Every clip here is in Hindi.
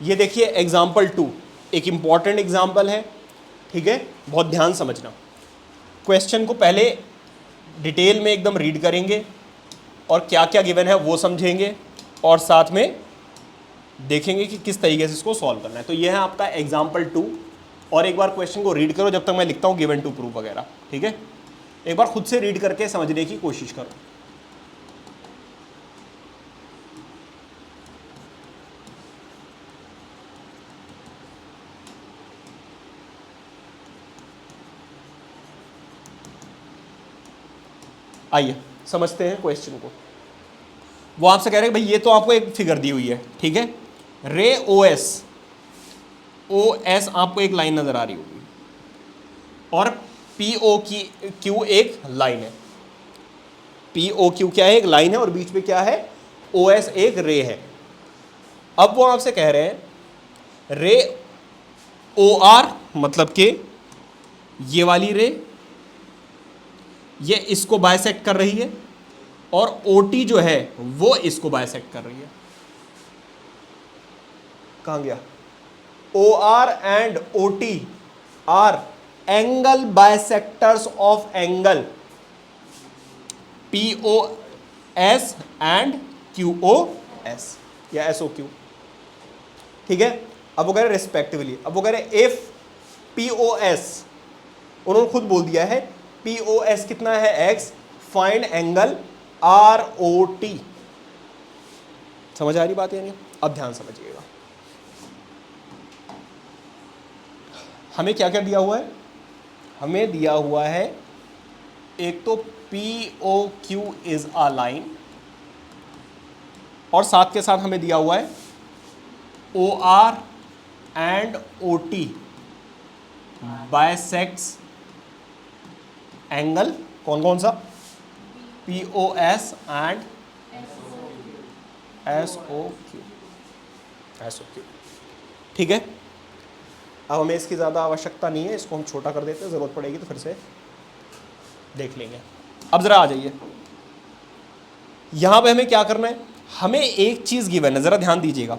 ये देखिए एग्जाम्पल 2, एक इंपॉर्टेंट एग्जाम्पल है, ठीक है, बहुत ध्यान समझना। क्वेश्चन को पहले डिटेल में एकदम रीड करेंगे और क्या क्या गिवन है वो समझेंगे और साथ में देखेंगे कि किस तरीके से इसको सॉल्व करना है। तो ये है आपका एग्जाम्पल 2, और एक बार क्वेश्चन को रीड करो जब तक मैं लिखता हूँ गिवन टू प्रूफ वगैरह, ठीक है। एक बार खुद से रीड करके समझने की कोशिश करो। आइए समझते हैं क्वेश्चन को। वो आपसे कह रहे हैं भाई ये तो आपको एक फिगर दी हुई है, ठीक है, रे ओ एस आपको एक लाइन नजर आ रही होगी और पी ओ क्यू एक लाइन है। पी ओ क्यू क्या है? एक लाइन है, और बीच में क्या है? ओ एस एक रे है। अब वो आपसे कह रहे हैं रे ओ आर, मतलब कि ये वाली रे ये इसको बाइसेक्ट कर रही है, और ओ टी जो है वो इसको बाइसेक्ट कर रही है। कहां गया? O R and O T R angle bisectors of angle P O S and Q O S या एस ओ क्यू, ठीक है। अब वो कह रहे रिस्पेक्टिवली, अब वो कह रहे इफ पी ओ एस, उन्होंने खुद बोल दिया है पी ओ एस कितना है? X, find angle R O T. समझ आ रही बात यानी? अब ध्यान समझिएगा, हमें क्या क्या दिया हुआ है? हमें दिया हुआ है एक तो P O Q is a line, और साथ के साथ हमें दिया हुआ है O R and O T bisects angle कौन कौन सा? P O S and S O Q, ठीक है। अब हमें इसकी ज़्यादा आवश्यकता नहीं है, इसको हम छोटा कर देते हैं, ज़रूरत पड़ेगी तो फिर से देख लेंगे। अब ज़रा आ जाइए, यहाँ पे हमें क्या करना है? हमें एक चीज़ गिवन है, ज़रा ध्यान दीजिएगा।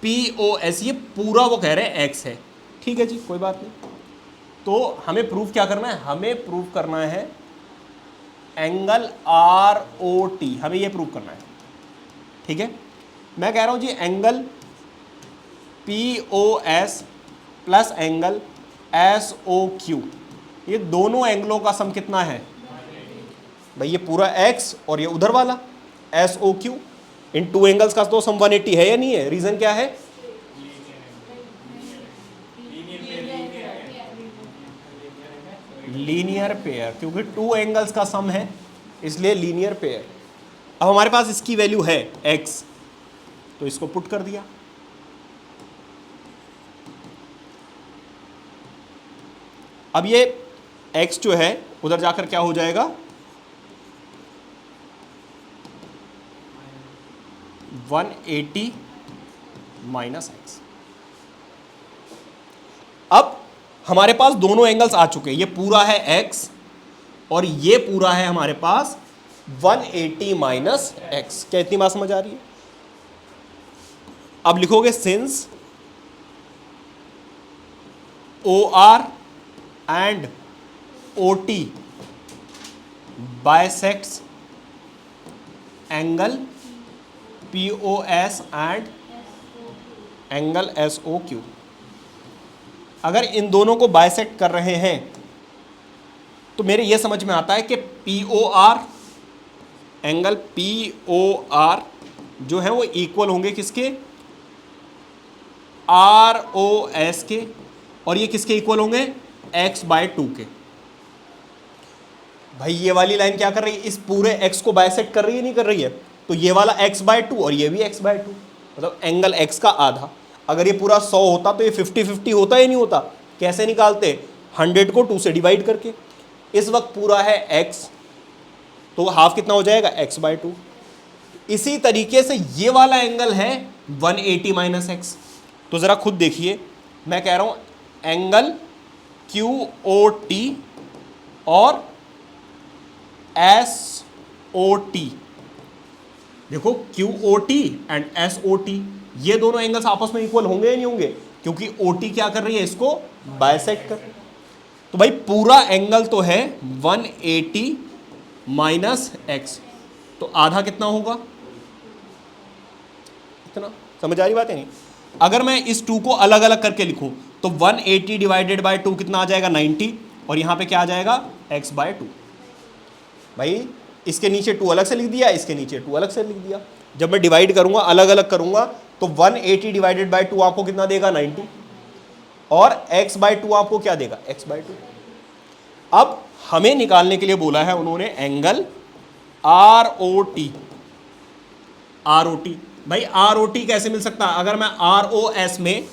पी ओ एस ये पूरा वो कह रहे हैं एक्स है, ठीक है जी, कोई बात नहीं। तो हमें प्रूफ क्या करना है? हमें प्रूफ करना है एंगल आर ओ टी, हमें ये प्रूफ करना है, ठीक है। मैं कह रहा हूँ जी angle P O S plus angle S O Q, ये दोनों एंगलों का सम कितना है? भाई ये पूरा x और ये उधर वाला एस ओ क्यू, इन टू एंगल्स का तो सम 180 है या नहीं है? रीजन क्या है? लीनियर पेयर, क्योंकि टू एंगल्स का सम है इसलिए लीनियर पेयर। अब हमारे पास इसकी वैल्यू है x, तो इसको पुट कर दिया। अब ये x जो है उधर जाकर क्या हो जाएगा? 180 माइनस एक्स। अब हमारे पास दोनों एंगल्स आ चुके हैं, ये पूरा है x और ये पूरा है हमारे पास 180 माइनस एक्स। क्या इतनी बात समझ आ रही है? अब लिखोगे since O R and O T bisects angle P O S and angle S O Q. अगर इन दोनों को बाइसेक्ट कर रहे हैं तो मेरे ये समझ में आता है कि P O R, angle P O R जो है वो इक्वल होंगे किसके? आर ओ एस के, और ये किसके इक्वल होंगे? x बाय 2 के। भाई ये वाली लाइन क्या कर रही है? इस पूरे x को बाइसेक्ट कर रही है, नहीं कर रही है? तो ये वाला x बाय 2 और ये भी x बाय 2, मतलब एंगल x का आधा। अगर ये पूरा 100 होता तो ये 50-50 होता या नहीं होता? कैसे निकालते? 100 को 2 से डिवाइड करके। इस वक्त पूरा है x, तो हाफ कितना हो जाएगा? x by 2। इसी तरीके से ये वाला एंगल है 180 माइनस एक्स। तो ज़रा खुद देखिए, मैं कह रहा हूं एंगल क्यू ओ टी और एस ओ टी, देखो Q O T and S O T ये दोनों एंगल्स आपस में इक्वल होंगे या नहीं होंगे, क्योंकि OT क्या कर रही है, इसको बाइसेक्ट कर। तो भाई पूरा एंगल तो है 180 माइनस एक्स, तो आधा कितना होगा, इतना। समझ आ रही बात है नहीं? अगर मैं इस 2 को अलग अलग करके लिखूं तो 180 डिवाइडेड बाय 2 कितना आ जाएगा, 90, और यहां पे क्या आ जाएगा, x/2। भाई इसके नीचे 2 अलग से लिख दिया, इसके नीचे 2 अलग से लिख दिया। जब मैं डिवाइड करूंगा, अलग अलग करूंगा, तो 180 डिवाइडेड बाय 2 आपको कितना देगा, 90, और x/2 आपको क्या देगा, x/2। अब हमें निकालने के लिए बोला है उन्होंने एंगल ROT। ROT भाई ROT कैसे मिल सकता है, अगर मैं ROS में,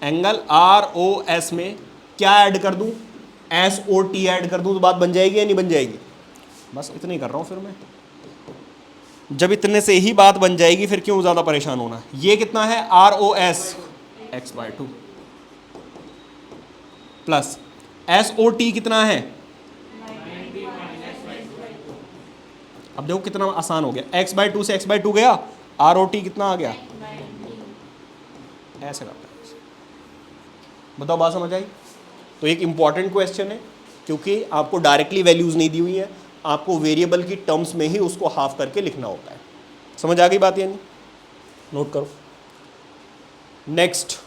एंगल ROS में क्या ऐड कर दूं, SOT ऐड कर दूं, तो बात बन जाएगी या नहीं बन जाएगी। बस इतना ही कर रहा हूं फिर मैं। जब इतने से ही बात बन जाएगी फिर क्यों ज़्यादा परेशान होना। ये कितना है, ROS x/2 प्लस SOT कितना है, अब देखो कितना आसान हो गया, x/2 से x/2 गया, ROT कितना आ गया, ऐसे करता है। बताओ बात समझ आई। तो एक इंपॉर्टेंट क्वेश्चन है, क्योंकि आपको डायरेक्टली वैल्यूज नहीं दी हुई है, आपको वेरिएबल की टर्म्स में ही उसको हाफ करके लिखना होता है। समझ आ गई बात, यानी नोट करो। नेक्स्ट